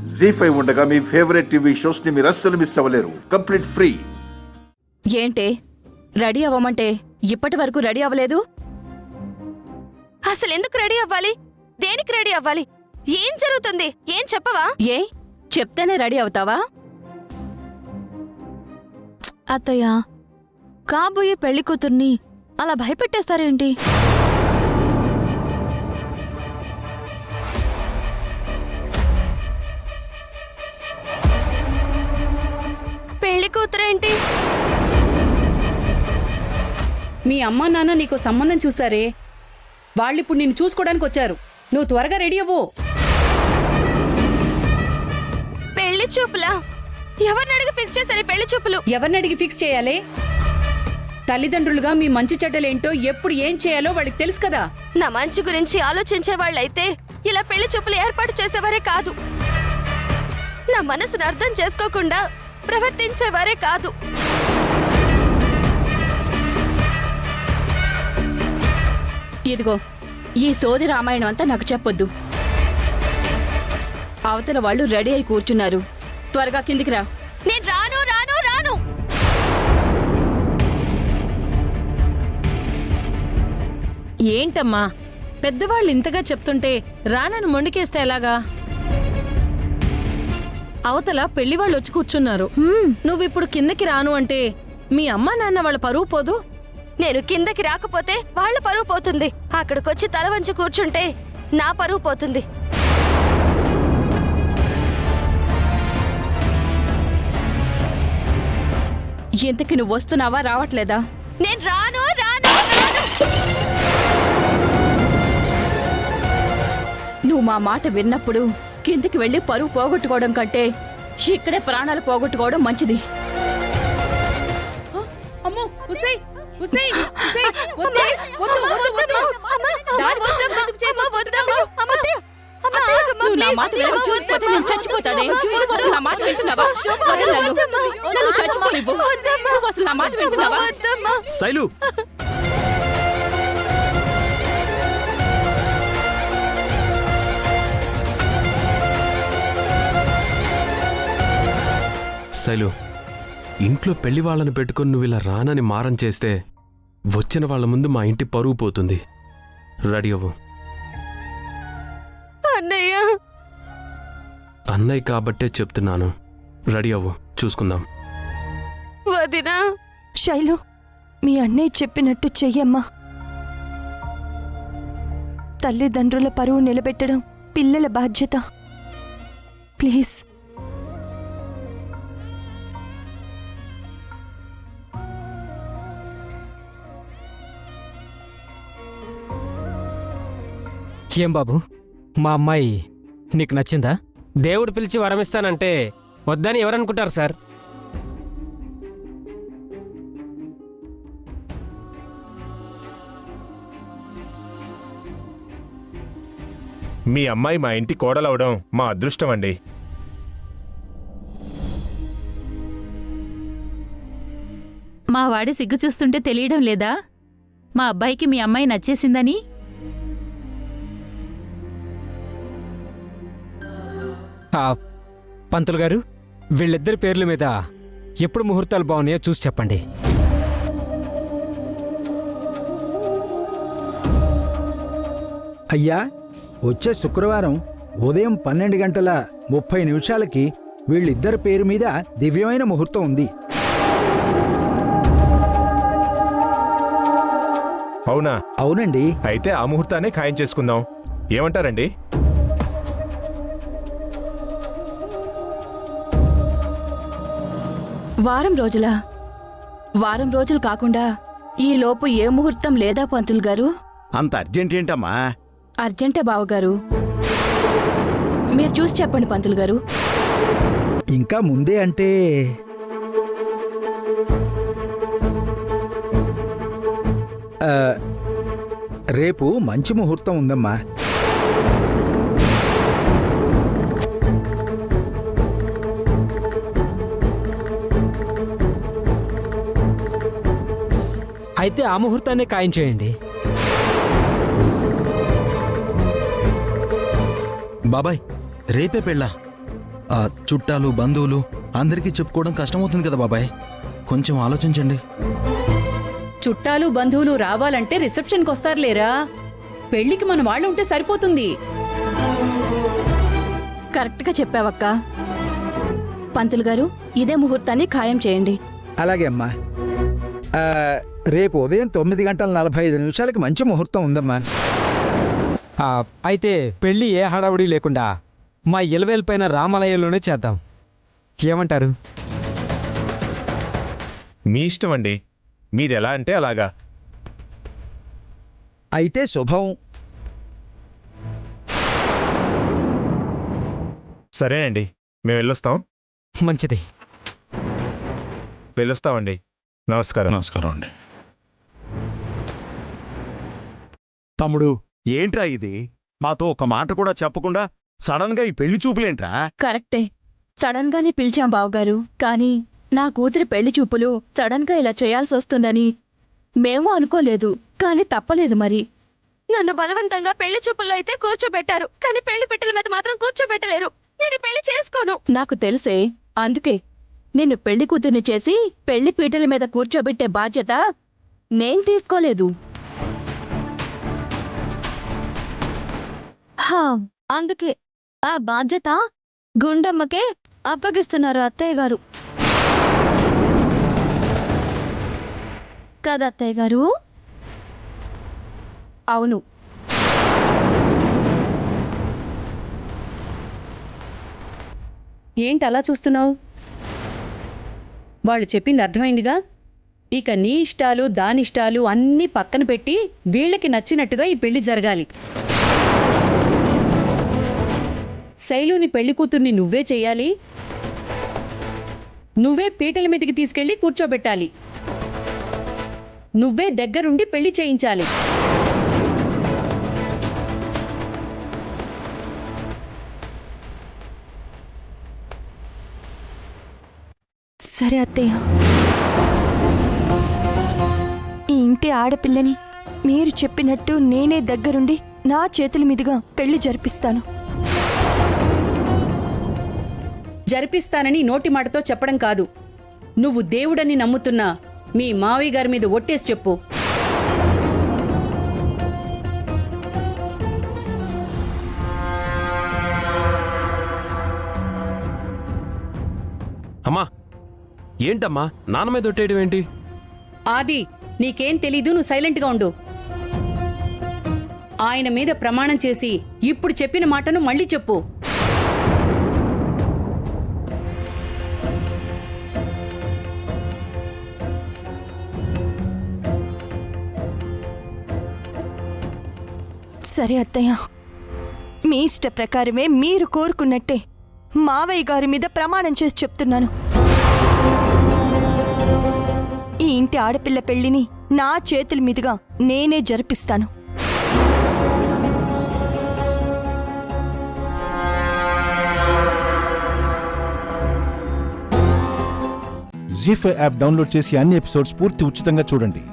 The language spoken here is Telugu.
జీ5 ఉండగా మీ ఫేవరెట్ టీవీ షోస్ ని మీరు అస్సలు మిస్ అవ్వలేరు. Complete free. ఏంటే రెడీ అవ్వమంటే ఇప్పటి వరకు రెడీ అవ్వలేదు? అసలు ఎందుకు రెడీ అవ్వాలి? దేనికి రెడీ అవ్వాలి? ఏం జరుగుతుంది? ఏం చెప్పవా? ఏ చెప్తేనే రెడీ అవుతావా? అత్తయ్య, కాబోయే పెళ్లి కూతుర్ని అలా భయపెట్టేస్తారేంటి? పెళ్లి కూతురేంటి? మీ అమ్మా నాన్న నీకు సంబంధం చూసారే, వాళ్ళిప్పుడు నిన్ను చూసుకోవడానికి వచ్చారు. నువ్వు త్వరగా రెడీ అవ్వు. పెళ్లి చూపులా? ఎవరిని అడిగి ఫిక్స్ చేశారు పెళ్లి చూపులు? ఎవరిని అడిగి ఫిక్స్ చేయాలి? తల్లిదండ్రులుగా మీ మంచి చెడ్డలేంటో ఎప్పుడు ఏం చేయాలో వాళ్ళకి తెలుసు కదా. నా మంచి గురించి ఆలోచించే వాళ్ళైతే ఇలా పెళ్లి చూపులు ఏర్పాటు చేసేవారే కాదు. నా మనసును అర్థం చేసుకోకుండా ప్రవర్తించేవారే కాదు. ఇదిగో ఈ సోది రామాయణం అంతా నాకు చెప్పొద్దు. అవతల వాళ్ళు రెడీ అయి కూర్చున్నారు. త్వరగా కిందికి రా. నేను రాను రాను రాను. ఏంటమ్మా, పెద్దవాళ్ళు ఇంతగా చెప్తుంటే రానని మొండికేస్తే ఎలాగా? అవతల పెళ్లివాళ్ళు వచ్చి కూర్చున్నారు. నువ్విప్పుడు కిందకి రాను అంటే మీ అమ్మా నాన్న వాళ్ళ పరువు పోదు? నేను కిందకి రాకపోతే వాళ్ళ పరువు పోతుంది. అక్కడికొచ్చి తల వంచి కూర్చుంటే నా పరువు పోతుంది. ఇంతకి నువ్వు వస్తున్నావా రావట్లేదా? నేను రాను రాను రాను. నువ్వు మా మాట విన్నప్పుడు కిందికి వెళ్ళి పరువు పోగొట్టుకోవడం కంటే ఇక్కడే ప్రాణాలు పోగొట్టుకోవడం మంచిది. అమ్మో, ఉసేయ్, ఉసేయ్, ఉసేయ్, వద్దే, వద్దు, వద్దు, వద్దు. దారి కోసం ఎందుకు చేయబోతున్నావు? నువ్వు నా మాట వినకపోతే నేను చచ్చిపోతానే. నువ్వు అసలు నా మాట వింటున్నావా? వదలు నన్ను. నన్ను చచ్చిపోనివ్వు. నువ్వు అసలు నా మాట వింటున్నావా? శైలు, శైలు, ఇంట్లో పెళ్లి వాళ్ళని పెట్టుకుని నువ్వు ఇలా రానని మారం చేస్తే వచ్చిన వాళ్ళ ముందు మా ఇంటి పరువు పోతుంది. రెడీ అవ్వు. అన్నయ్య, అన్నయ్య కాబట్టే చెప్తున్నాను. రెడీ అవ్వు, చూసుకుందాం. వదినా. శైలు, మీ అన్నయ్య చెప్పినట్టు చెయ్యమ్మా. తల్లిదండ్రుల పరువు నిలబెట్టడం పిల్లల బాధ్యత. ప్లీజ్. ఏం బాబు, మా అమ్మాయి నీకు నచ్చిందా? దేవుడు పిలిచి వరమిస్తానంటే వద్దని ఎవరనుకుంటారు సార్? మీ అమ్మాయి మా ఇంటి కోడలవడం మా అదృష్టం అండి. మా వాడి సిగ్గు చూస్తుంటే తెలియడం లేదా మా అబ్బాయికి మీ అమ్మాయి నచ్చేసిందని? పంతులు గారు, వీళ్ళిద్దరి పేర్ల మీద ఎప్పుడు ముహూర్తాలు బాగున్నాయో చూసి చెప్పండి. అయ్యా, వచ్చే శుక్రవారం ఉదయం 12:30 వీళ్ళిద్దరి పేరు మీద దివ్యమైన ముహూర్తం ఉంది. అవునా? అవునండి. అయితే ఆ ముహూర్తాన్ని ఖాయం చేసుకుందాం. ఏమంటారండి? వారం రోజులు కాకుండా ఈ లోపు ఏ ముహూర్తం లేదా పంతులు గారు? అంత అర్జెంట్ ఏంటమ్మా? అర్జెంటే బావగారు. మీరు చూసి చెప్పండి పంతులు గారు. ఇంకా ముందే అంటే రేపు మంచి ముహూర్తం ఉందమ్మా. అయితే ఆ ముహూర్తాన్ని ఖాయం చేయండి. బాబాయ్, రేపే పెళ్ళా? ఆ చుట్టాలు బంధువులు అందరికీ చెప్పుకోవడం కష్టమవుతుంది కదా బాబాయ్, కొంచెం ఆలోచించండి. చుట్టాలు బంధువులు రావాలంటే రిసెప్షన్కి వస్తారులేరా, పెళ్లికి మన వాళ్ళు ఉంటే సరిపోతుంది. కరెక్ట్ గా చెప్పావక్క. పంతులు గారు, ఇదే ముహూర్తాన్ని ఖాయం చేయండి. అలాగే అమ్మా. రేపు ఉదయం 9:45 మంచి ముహూర్తం ఉందమ్మా. అయితే పెళ్ళి ఏ హడావుడి లేకుండా మా ఇలవేల్పైన రామాలయంలోనే చేద్దాం. ఏమంటారు? మీ ఇష్టం అండి, మీరెలా అంటే అలాగా. అయితే శుభం. సరేనండి, మేము వెళ్ళొస్తాం. మంచిది. వెళ్ళొస్తామండి. నమస్కారం. నమస్కారం అండి. తమ్ముడు, ఏంట్రా ఇది? మాతో ఒక మాట కూడా చెప్పకుండా సడన్ గా ఈ పెళ్లి చూపులేంట్రా? కరెక్టే, సడన్ గానే పిలిచాం బావగారు. కానీ నా కూతురి పెళ్లి చూపులు సడన్ గా ఇలా చేయాల్సి వస్తుందని మేము అనుకోలేదు. కానీ తప్పలేదు మరి. నన్ను బలవంతంగా పెళ్లి చూపుల్లో అయితే కూర్చోబెట్టారు, కానీ పెళ్లి పెట్టెల మీద మాత్రం కూర్చోబెట్టలేరు. నేను పెళ్లి చేసుకోను. నాకు తెలుసే, అందుకే నిన్ను పెళ్లి కూతుర్ని చేసి పెళ్లి పీటల మీద కూర్చోబెట్టే బాధ్యత నేను తీసుకోలేదు. అందుకే ఆ బాధ్యత గుండమ్మకే అప్పగిస్తున్నారు అత్తయ్య గారు. కదా అత్తయ్య గారు? అవును. ఏంటి అలా చూస్తున్నావు? వాళ్ళు చెప్పింది అర్థమైందిగా. ఇక నీ ఇష్టాలు దానిష్టాలు అన్నీ పక్కన పెట్టి వీళ్ళకి నచ్చినట్టుగా ఈ పెళ్లి జరగాలి. శైలుని పెళ్లి కూతుర్ని నువ్వే చెయ్యాలి, నువ్వే పీటల మీదకి తీసుకెళ్లి కూర్చోబెట్టాలి, నువ్వే దగ్గరుండి పెళ్లి చేయించాలి. సరే అత్తయ్య, ఈ ఇంటి ఆడపిల్లని మీరు చెప్పినట్టు నేనే దగ్గరుండి నా చేతుల మీదుగా పెళ్లి జరిపిస్తాను. జరిపిస్తానని నోటి మాటతో చెప్పడం కాదు, నువ్వు దేవుడని నమ్ముతున్నా మీ మావయ్య గారి మీద ఒట్టేసి చెప్పు. అమ్మా, ఏంటమ్మా నాన్న మీద ఒట్టేయడం ఏంటి? ఆది, నీకేం తెలీదు, నువ్వు సైలెంట్గా ఉండు. ఆయన మీద ప్రమాణం చేసి ఇప్పుడు చెప్పిన మాటను మళ్ళీ చెప్పు. సరే అత్తయ్య, మీ ఇష్ట ప్రకారమే మీరు కోరుకున్నట్టే మావయ్య గారి మీద ప్రమాణం చేసి చెప్తున్నాను. ఈ ఇంటి ఆడపిల్ల పెళ్లిని నా చేతుల మీదుగా నేనే జరిపిస్తాను. జీ5 యాప్ డౌన్లోడ్ చేసి అన్ని ఎపిసోడ్స్ పూర్తి ఉచితంగా చూడండి.